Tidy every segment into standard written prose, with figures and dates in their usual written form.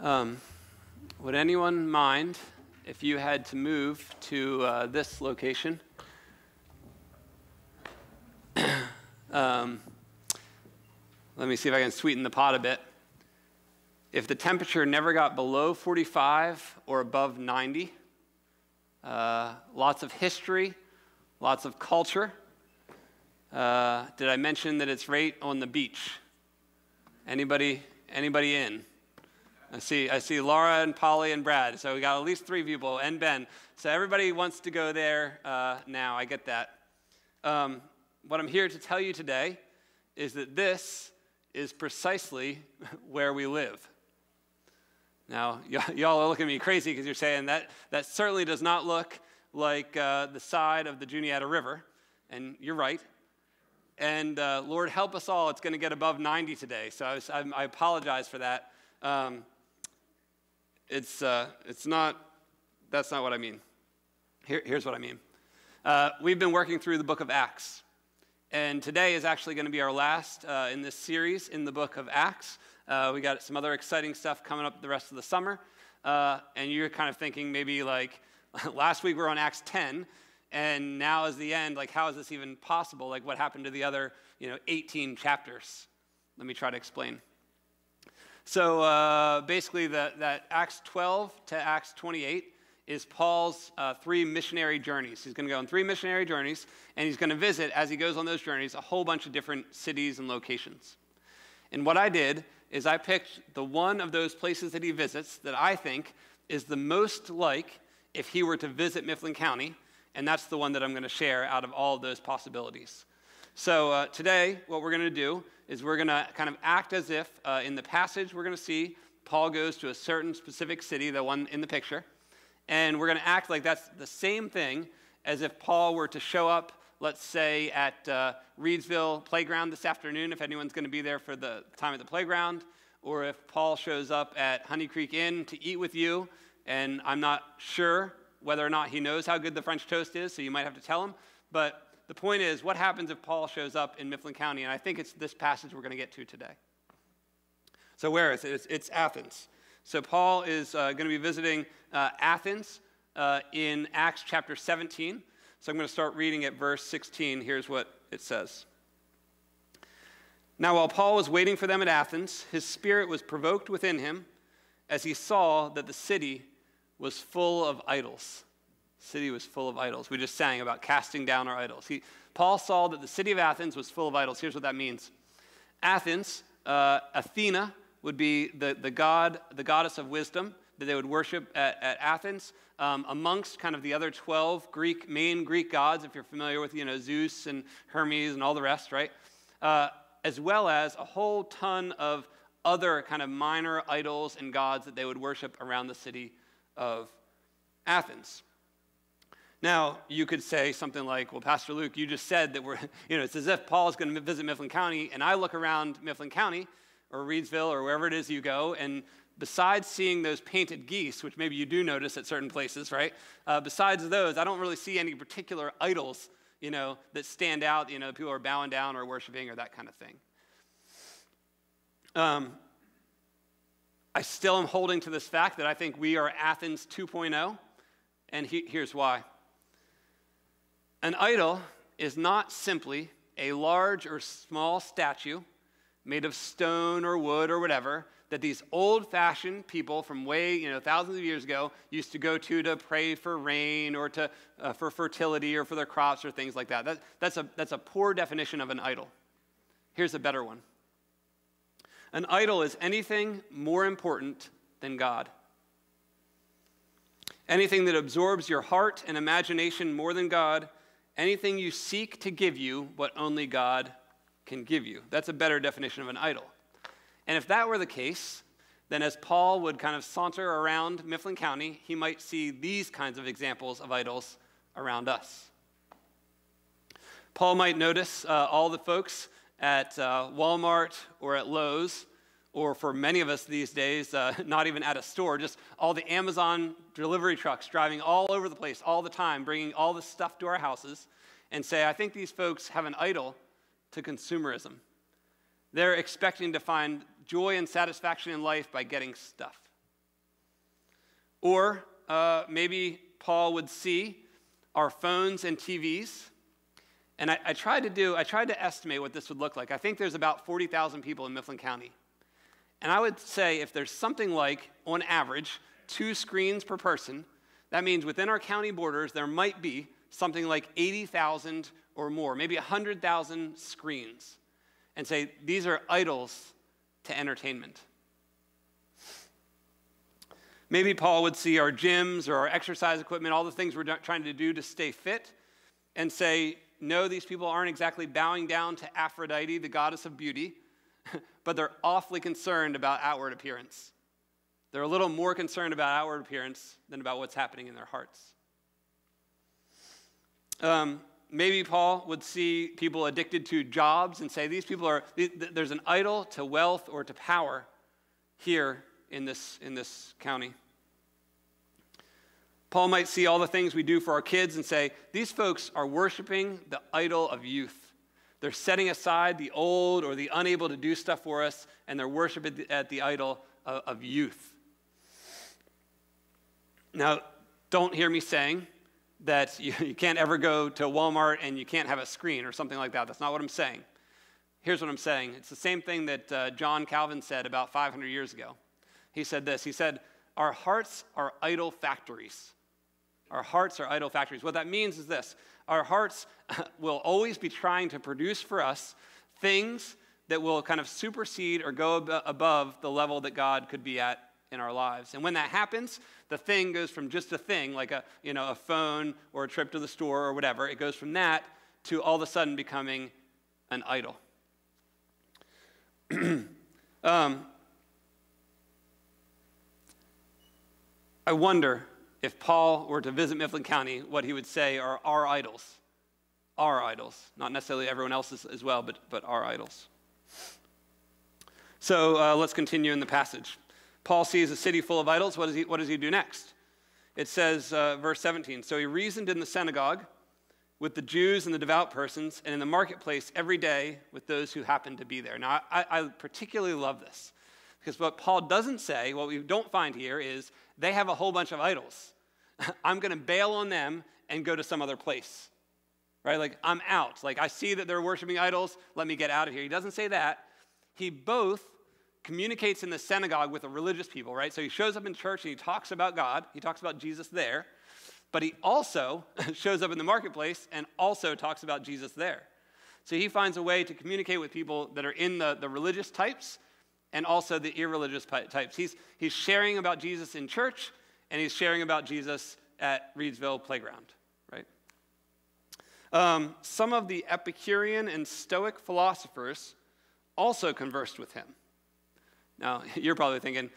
Um, would anyone mind if you had to move to this location? Let me see if I can sweeten the pot a bit. If the temperature never got below 45 or above 90, lots of history, lots of culture. Did I mention that it's right on the beach? Anybody in? I see Laura and Polly and Brad, so we got at least 3 people, and Ben. So everybody wants to go there now, I get that. What I'm here to tell you today is that this is precisely where we live. Now, y'all are looking at me crazy because you're saying that certainly does not look like the side of the Juniata River, and you're right. And Lord help us all, it's going to get above 90 today, so I apologize for that. That's not what I mean. Here's what I mean. We've been working through the book of Acts, and today is actually going to be our last in this series in the book of Acts. We got some other exciting stuff coming up the rest of the summer, and you're kind of thinking maybe like last week we were on Acts 10, and now is the end. Like, how is this even possible? Like, what happened to the other 18 chapters? Let me try to explain. So basically that Acts 12 to Acts 28 is Paul's 3 missionary journeys. He's going to go on 3 missionary journeys, and he's going to visit, as he goes on those journeys, a whole bunch of different cities and locations. And what I did is I picked the one of those places that he visits that I think is the most like if he were to visit Mifflin County, and that's the one that I'm going to share out of all of those possibilities. So today, what we're going to do is we're going to kind of act as if in the passage we're going to see Paul goes to a certain specific city, the one in the picture, and we're going to act like that's the same thing as if Paul were to show up, let's say, at Reedsville Playground this afternoon, if anyone's going to be there for the time at the playground, or if Paul shows up at Honey Creek Inn to eat with you, and I'm not sure whether or not he knows how good the French toast is, so you might have to tell him, but the point is, what happens if Paul shows up in Mifflin County? And I think it's this passage we're going to get to today. So where is it? It's Athens. So Paul is going to be visiting Athens in Acts chapter 17. So I'm going to start reading at verse 16. Here's what it says. Now while Paul was waiting for them at Athens, his spirit was provoked within him as he saw that the city was full of idols. City was full of idols. We just sang about casting down our idols. Paul saw that the city of Athens was full of idols. Here's what that means. Athens, Athena, would be the goddess of wisdom that they would worship at Athens, amongst kind of the other 12 main Greek gods, if you're familiar with Zeus and Hermes and all the rest, right? As well as a whole ton of other kind of minor idols and gods that they would worship around the city of Athens. Now, you could say something like, well, Pastor Luke, you just said that it's as if Paul is going to visit Mifflin County, and I look around Mifflin County, or Reedsville, or wherever it is you go, and besides seeing those painted geese, which maybe you do notice at certain places, right? Besides those, I don't really see any particular idols, that stand out, people are bowing down or worshiping or that kind of thing. I still am holding to this fact that I think we are Athens 2.0, and here's why. An idol is not simply a large or small statue made of stone or wood or whatever that these old-fashioned people from way, thousands of years ago used to go to pray for rain or for fertility or for their crops or things like that. That's a poor definition of an idol. Here's a better one. An idol is anything more important than God. Anything that absorbs your heart and imagination more than God. Anything you seek to give you what only God can give you. That's a better definition of an idol. And if that were the case, then as Paul would kind of saunter around Mifflin County, he might see these kinds of examples of idols around us. Paul might notice all the folks at Walmart or at Lowe's, or for many of us these days, not even at a store, just all the Amazon delivery trucks driving all over the place all the time, bringing all this stuff to our houses, and say, I think these folks have an idol to consumerism. They're expecting to find joy and satisfaction in life by getting stuff. Or maybe Paul would see our phones and TVs. And I tried to estimate what this would look like. I think there's about 40,000 people in Mifflin County. And I would say if there's something like, on average, 2 screens per person, that means within our county borders, there might be something like 80,000 or more, maybe 100,000 screens. And say, these are idols to entertainment. Maybe Paul would see our gyms or our exercise equipment, all the things we're trying to do to stay fit, and say, no, these people aren't exactly bowing down to Aphrodite, the goddess of beauty, but they're awfully concerned about outward appearance. They're a little more concerned about outward appearance than about what's happening in their hearts. Maybe Paul would see people addicted to jobs and say, these people there's an idol to wealth or to power here in this county. Paul might see all the things we do for our kids and say, these folks are worshiping the idol of youth. They're setting aside the old or the unable to do stuff for us, and they're worshiping at the idol of youth. Now, don't hear me saying that you can't ever go to Walmart and you can't have a screen or something like that. That's not what I'm saying. Here's what I'm saying. It's the same thing that John Calvin said about 500 years ago. He said this. He said, our hearts are idol factories. Our hearts are idol factories. What that means is this. Our hearts will always be trying to produce for us things that will kind of supersede or go above the level that God could be at in our lives. And when that happens, the thing goes from just a thing, like a phone or a trip to the store or whatever. It goes from that to all of a sudden becoming an idol. I wonder if Paul were to visit Mifflin County, what he would say are our idols. Our idols. Not necessarily everyone else's as well, but our idols. So let's continue in the passage. Paul sees a city full of idols. What does he do next? It says, verse 17, so he reasoned in the synagogue with the Jews and the devout persons, and in the marketplace every day with those who happened to be there. Now, I particularly love this, because what Paul doesn't say, what we don't find here is, they have a whole bunch of idols. I'm going to bail on them and go to some other place, right? Like, I'm out. Like, I see that they're worshiping idols. Let me get out of here. He doesn't say that. He both communicates in the synagogue with the religious people, right? So he shows up in church and he talks about God. He talks about Jesus there. But he also shows up in the marketplace and also talks about Jesus there. So he finds a way to communicate with people that are in the religious types and also the irreligious types. He's sharing about Jesus in church, and he's sharing about Jesus at Reedsville Playground, right? Some of the Epicurean and Stoic philosophers also conversed with him. Now, you're probably thinking,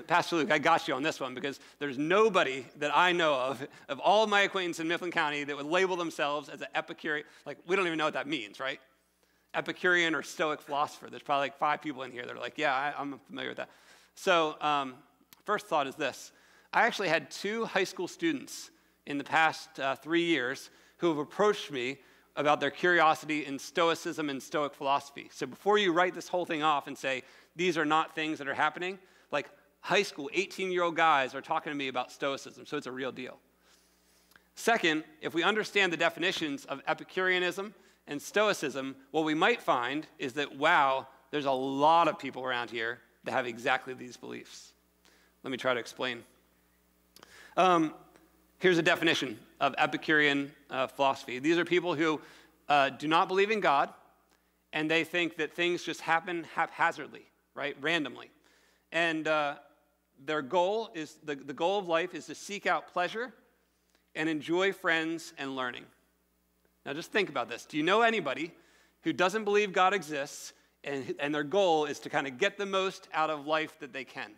Pastor Luke, I got you on this one, because there's nobody that I know of all of my acquaintances in Mifflin County, that would label themselves as an Epicurean. Like, we don't even know what that means, right? Epicurean or Stoic philosopher. There's probably like 5 people in here that are like, yeah, I'm familiar with that. So first thought is this. I actually had 2 high school students in the past 3 years who have approached me about their curiosity in Stoicism and Stoic philosophy. So before you write this whole thing off and say, these are not things that are happening, like high school, 18-year-old guys are talking to me about Stoicism, so it's a real deal. Second, if we understand the definitions of Epicureanism and Stoicism, what we might find is that, wow, there's a lot of people around here that have exactly these beliefs. Let me try to explain. Here's a definition of Epicurean philosophy. These are people who do not believe in God, and they think that things just happen haphazardly, right, randomly. And their goal is, the goal of life is to seek out pleasure and enjoy friends and learning. Now just think about this. Do you know anybody who doesn't believe God exists and their goal is to kind of get the most out of life that they can?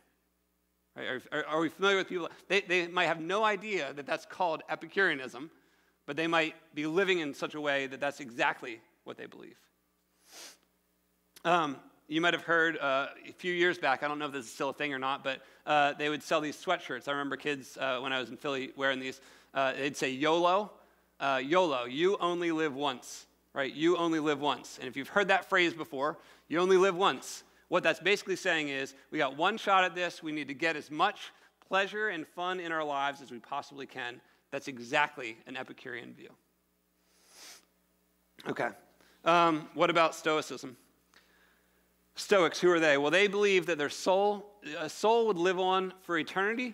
Right? Are we familiar with people? They might have no idea that that's called Epicureanism, but they might be living in such a way that that's exactly what they believe. You might have heard a few years back, I don't know if this is still a thing or not, but they would sell these sweatshirts. I remember kids when I was in Philly wearing these. They'd say YOLO. YOLO, you only live once, right? You only live once. And if you've heard that phrase before, you only live once. What that's basically saying is, we got one shot at this. We need to get as much pleasure and fun in our lives as we possibly can. That's exactly an Epicurean view. Okay. What about Stoicism? Stoics, who are they? Well, they believe that a soul would live on for eternity.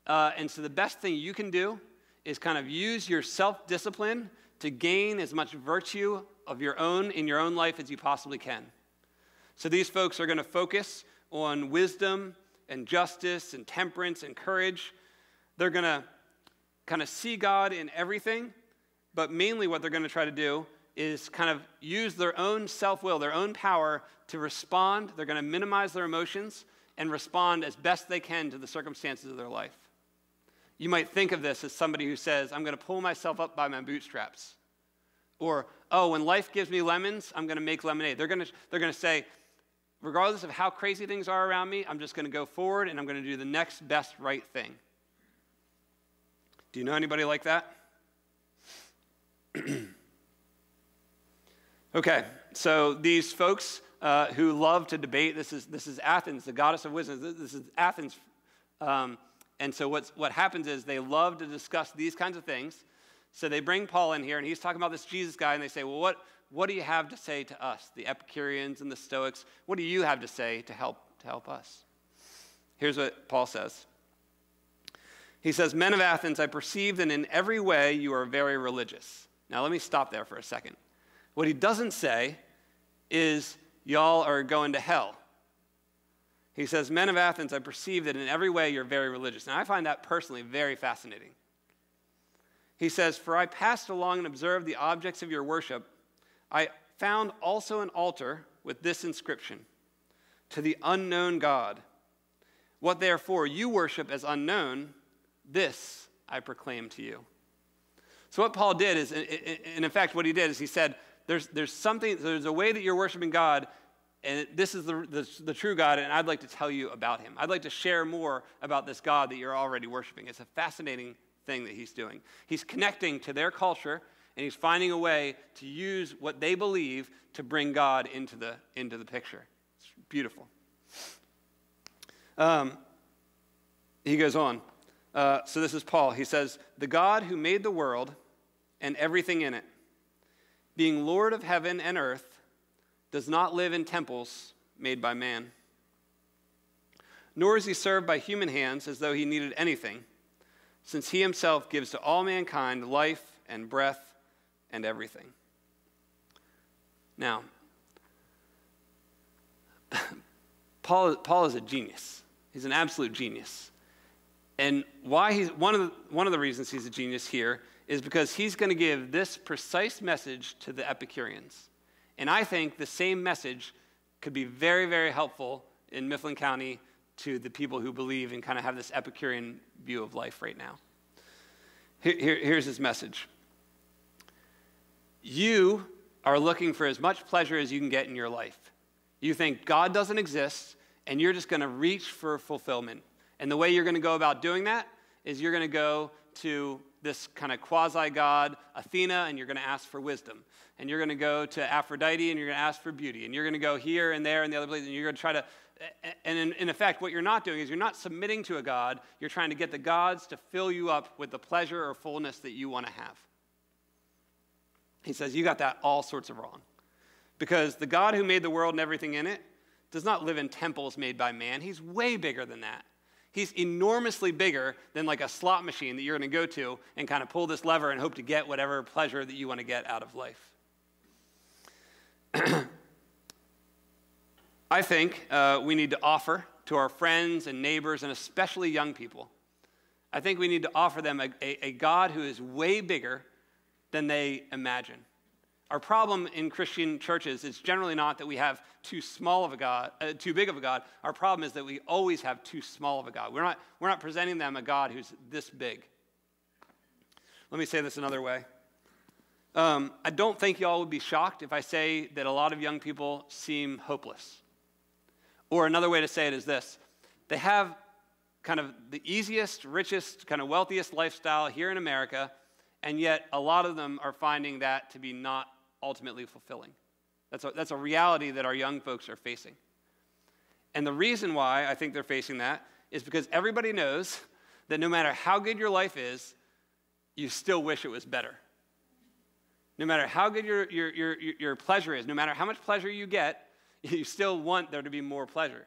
And so the best thing you can do is kind of use your self-discipline to gain as much virtue of your own in your own life as you possibly can. So these folks are going to focus on wisdom and justice and temperance and courage. They're going to kind of see God in everything, but mainly what they're going to try to do is kind of use their own self-will, their own power to respond. They're going to minimize their emotions and respond as best they can to the circumstances of their life. You might think of this as somebody who says, I'm going to pull myself up by my bootstraps. Or, oh, when life gives me lemons, I'm going to make lemonade. They're going to say, regardless of how crazy things are around me, I'm just going to go forward and I'm going to do the next best right thing. Do you know anybody like that? Okay, so these folks who love to debate, this is Athens, the goddess of wisdom. This is Athens. And so what happens is they love to discuss these kinds of things. So they bring Paul in here, and he's talking about this Jesus guy, and they say, well, what do you have to say to us, the Epicureans and the Stoics? What do you have to say to help us? Here's what Paul says. He says, men of Athens, I perceive that in every way you are very religious. Now let me stop there for a second. What he doesn't say is y'all are going to hell. He says, men of Athens, I perceive that in every way you're very religious. Now I find that personally very fascinating. He says, for I passed along and observed the objects of your worship. I found also an altar with this inscription, to the unknown God. What therefore you worship as unknown, this I proclaim to you. So what Paul did is, and in fact what he did is he said, there's a way that you're worshiping God, and this is the true God, and I'd like to tell you about him. I'd like to share more about this God that you're already worshiping. It's a fascinating thing that he's doing. He's connecting to their culture, and he's finding a way to use what they believe to bring God into the picture. It's beautiful. He goes on. So this is Paul. He says, the God who made the world and everything in it, being Lord of heaven and earth, does not live in temples made by man. Nor is he served by human hands as though he needed anything, since he himself gives to all mankind life and breath and everything. Now, Paul is a genius. He's an absolute genius. And why he's one of the reasons he's a genius here is because he's going to give this precise message to the Epicureans. And I think the same message could be very, very helpful in Mifflin County to the people who believe and kind of have this Epicurean view of life right now. Here's his message. You are looking for as much pleasure as you can get in your life. You think God doesn't exist, and you're just going to reach for fulfillment. And the way you're going to go about doing that is you're going to go to this kind of quasi-god, Athena, and you're going to ask for wisdom. And you're going to go to Aphrodite, and you're going to ask for beauty. And you're going to go here and there and the other place, and you're going to try to, and in effect, what you're not doing is you're not submitting to a god. You're trying to get the gods to fill you up with the pleasure or fullness that you want to have. He says, you got that all sorts of wrong. Because the God who made the world and everything in it does not live in temples made by man. He's way bigger than that. He's enormously bigger than like a slot machine that you're going to go to and kind of pull this lever and hope to get whatever pleasure that you want to get out of life. I think we need to offer to our friends and neighbors, and especially young people, I think we need to offer them a God who is way bigger than they imagine. Our problem in Christian churches is generally not that we have too small of a God, too big of a God. Our problem is that we always have too small of a God. We're not presenting them a God who's this big. Let me say this another way. I don't think y'all would be shocked if I say that a lot of young people seem hopeless. Or another way to say it is this. They have kind of the easiest, richest, kind of wealthiest lifestyle here in America, and yet a lot of them are finding that to be not ultimately fulfilling. That's a reality that our young folks are facing. And the reason why I think they're facing that is because everybody knows that no matter how good your life is, you still wish it was better. No matter how good your pleasure is, no matter how much pleasure you get, you still want there to be more pleasure.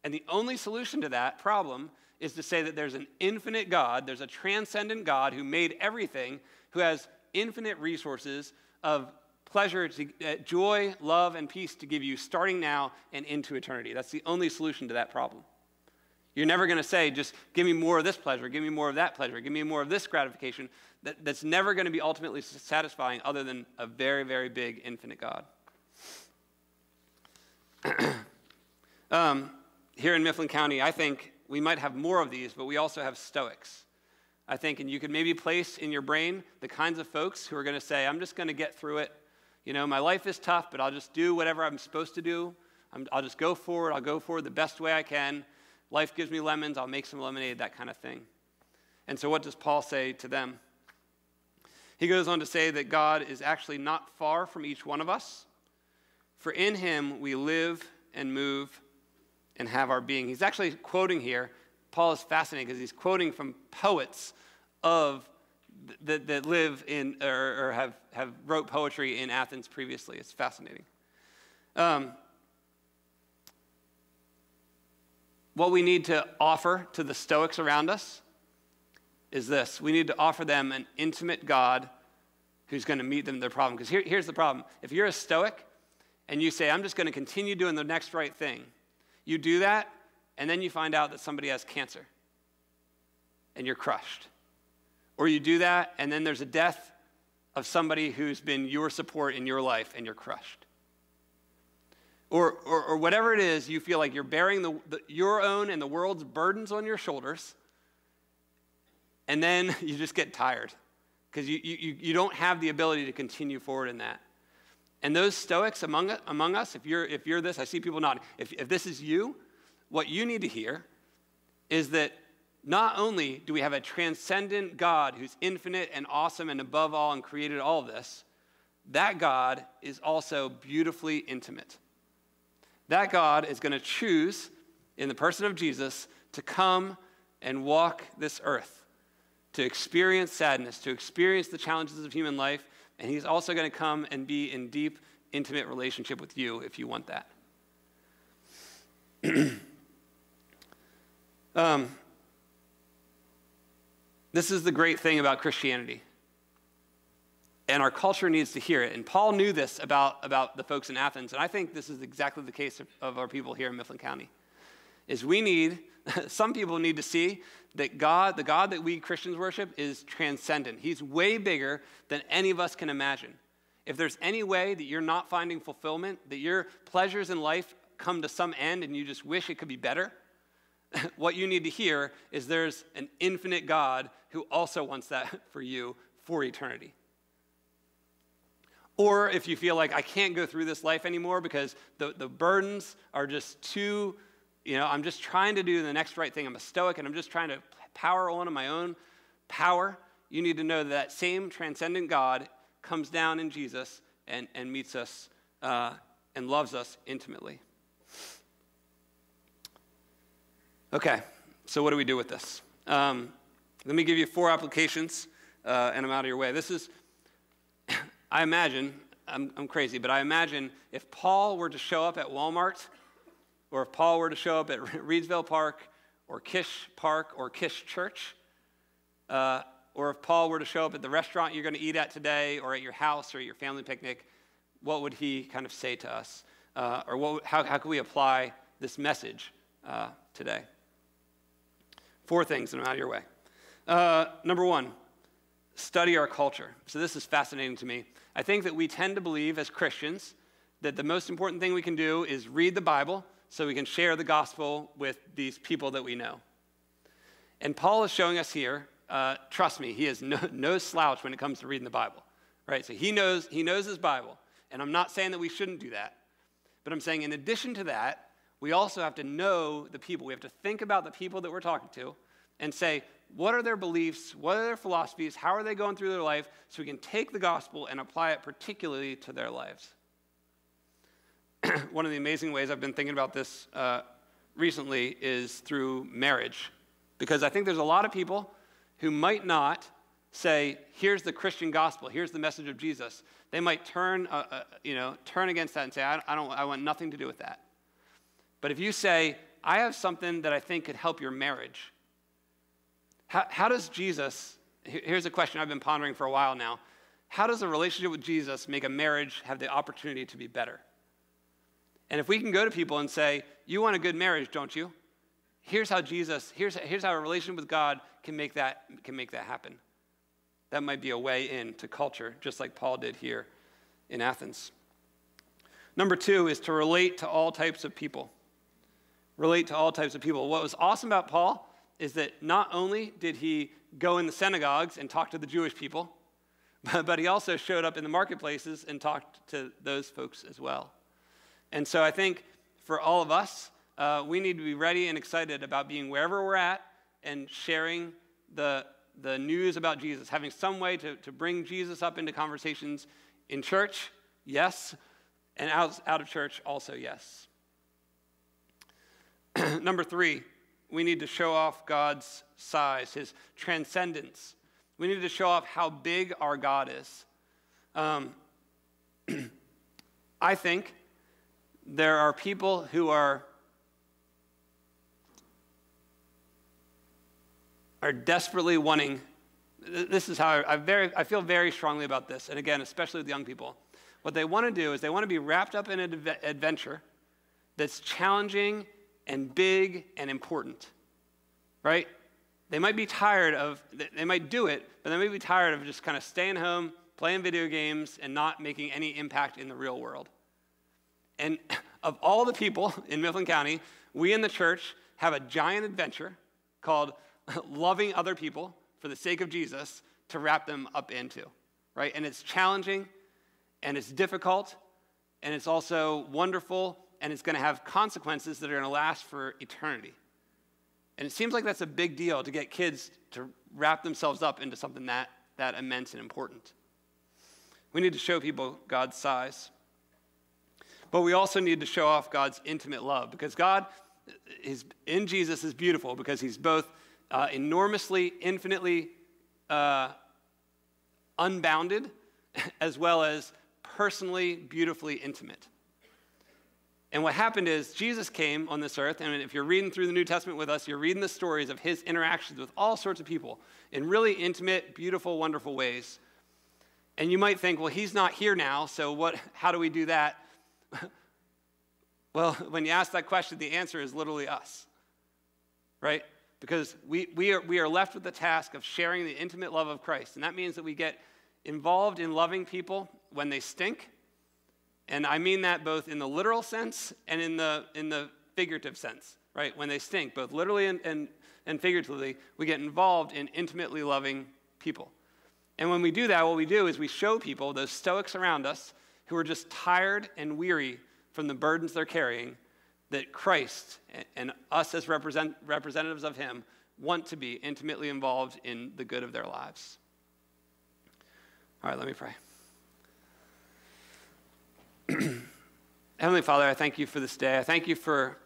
And the only solution to that problem is to say that there's an infinite God, there's a transcendent God who made everything, who has infinite resources of pleasure, joy, love, and peace to give you starting now and into eternity. That's the only solution to that problem. You're never going to say, just give me more of this pleasure, give me more of that pleasure, give me more of this gratification. That's never going to be ultimately satisfying other than a very, very big, infinite God. Here in Mifflin County, I think we might have more of these, but we also have Stoics. I think, and you could maybe place in your brain the kinds of folks who are going to say, I'm just going to get through it. You know, my life is tough, but I'll just do whatever I'm supposed to do. I'll just go forward. I'll go forward the best way I can. Life gives me lemons. I'll make some lemonade, that kind of thing. And so what does Paul say to them? He goes on to say that God is actually not far from each one of us, for in him we live and move and have our being. He's actually quoting here. Paul is fascinating because he's quoting from poets that live in or have wrote poetry in Athens previously. It's fascinating. What we need to offer to the Stoics around us is this. We need to offer them an intimate God who's going to meet them in their problem. Because here's the problem. If you're a Stoic and you say, I'm just going to continue doing the next right thing, you do that, and then you find out that somebody has cancer, and you're crushed. Or you do that, and then there's a death of somebody who's been your support in your life, and you're crushed. Or whatever it is, you feel like you're bearing your own and the world's burdens on your shoulders, and then you just get tired because you don't have the ability to continue forward in that. And those Stoics among us, if you're this, I see people nodding. If this is you, what you need to hear is that not only do we have a transcendent God who's infinite and awesome and above all and created all of this, that God is also beautifully intimate. That God is going to choose, in the person of Jesus, to come and walk this earth, to experience sadness, to experience the challenges of human life, and he's also going to come and be in deep, intimate relationship with you if you want that. This is the great thing about Christianity. And our culture needs to hear it. And Paul knew this about the folks in Athens. And I think this is exactly the case of our people here in Mifflin County. Is some people need to see that God, the God that we Christians worship, is transcendent. He's way bigger than any of us can imagine. If there's any way that you're not finding fulfillment, that your pleasures in life come to some end and you just wish it could be better, what you need to hear is there's an infinite God who also wants that for you for eternity. Or if you feel like I can't go through this life anymore because the burdens are just too, I'm just trying to do the next right thing. I'm a Stoic and I'm just trying to power on in my own power. You need to know that same transcendent God comes down in Jesus and meets us and loves us intimately. Okay, so what do we do with this? Let me give you 4 applications, and I'm out of your way. This is, I imagine, I'm crazy, but I imagine if Paul were to show up at Walmart, or if Paul were to show up at Reedsville Park, or Kish Park, or Kish Church, or if Paul were to show up at the restaurant you're going to eat at today, or at your house, or at your family picnic, what would he kind of say to us? Or how can we apply this message today? 4 things, and I'm out of your way. Number 1, study our culture. So this is fascinating to me. I think that we tend to believe as Christians that the most important thing we can do is read the Bible so we can share the gospel with these people that we know. And Paul is showing us here, trust me, he is no slouch when it comes to reading the Bible, right? So he knows his Bible, and I'm not saying that we shouldn't do that, but I'm saying in addition to that, we also have to know the people. We have to think about the people that we're talking to and say, what are their beliefs? What are their philosophies? How are they going through their life? So we can take the gospel and apply it particularly to their lives. One of the amazing ways I've been thinking about this recently is through marriage, because I think there's a lot of people who might not say, here's the Christian gospel, here's the message of Jesus. They might turn against that and say, I want nothing to do with that. But if you say, I have something that I think could help your marriage, how does Jesus, here's a question I've been pondering for a while now, how does a relationship with Jesus make a marriage have the opportunity to be better? And if we can go to people and say, you want a good marriage, don't you? Here's how a relationship with God can make that happen. That might be a way into culture, just like Paul did here in Athens. Number 2 is to relate to all types of people. Relate to all types of people. What was awesome about Paul is that not only did he go in the synagogues and talk to the Jewish people, but he also showed up in the marketplaces and talked to those folks as well. And so I think for all of us, we need to be ready and excited about being wherever we're at and sharing the news about Jesus, having some way to bring Jesus up into conversations in church, yes, and out of church also, yes. Number 3, we need to show off God's size, his transcendence. We need to show off how big our God is. I think there are people who are desperately wanting, this is how I feel very strongly about this, and again, especially with young people. What they want to do is they want to be wrapped up in an adventure that's challenging and big and important, right? They might be tired they might do it, but they might be tired of just kind of staying home, playing video games, and not making any impact in the real world. And of all the people in Mifflin County, we in the church have a giant adventure called loving other people for the sake of Jesus to wrap them up into, right? And it's challenging, and it's difficult, and it's also wonderful, and it's going to have consequences that are going to last for eternity. And it seems like that's a big deal to get kids to wrap themselves up into something that immense and important. We need to show people God's size. But we also need to show off God's intimate love, because God in Jesus is beautiful because he's both enormously, infinitely unbounded, as well as personally, beautifully intimate. And what happened is Jesus came on this earth, and if you're reading through the New Testament with us, you're reading the stories of his interactions with all sorts of people in really intimate, beautiful, wonderful ways. And you might think, well, he's not here now, so how do we do that? Well, when you ask that question, the answer is literally us, right? Because we are left with the task of sharing the intimate love of Christ. And that means that we get involved in loving people when they stink. And I mean that both in the literal sense and in the figurative sense, right? When they stink, both literally and figuratively, we get involved in intimately loving people. And when we do that, what we do is we show people, those stoics around us, who are just tired and weary from the burdens they're carrying, that Christ and us as representatives of him want to be intimately involved in the good of their lives. All right, let me pray. Heavenly Father, I thank you for this day. I thank you for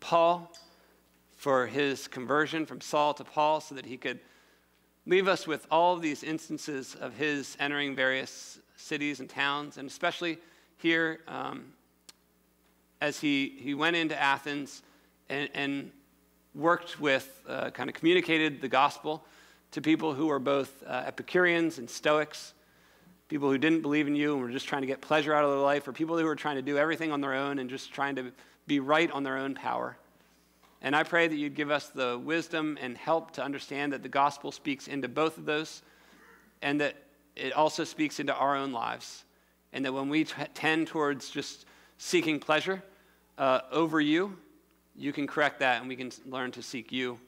Paul, for his conversion from Saul to Paul, so that he could leave us with all of these instances of his entering various cities and towns, and especially here as he went into Athens and worked with, kind of communicated the gospel to people who were both Epicureans and Stoics, people who didn't believe in you and were just trying to get pleasure out of their life, or people who were trying to do everything on their own and just trying to be right on their own power. And I pray that you'd give us the wisdom and help to understand that the gospel speaks into both of those, and that it also speaks into our own lives. And that when we tend towards just seeking pleasure over you, you can correct that and we can learn to seek you.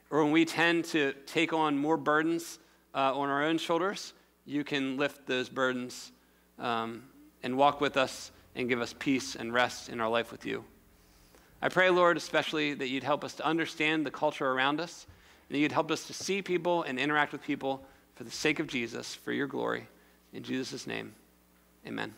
Or when we tend to take on more burdens on our own shoulders, you can lift those burdens and walk with us and give us peace and rest in our life with you. I pray, Lord, especially that you'd help us to understand the culture around us, and that you'd help us to see people and interact with people for the sake of Jesus, for your glory. In Jesus' name, amen.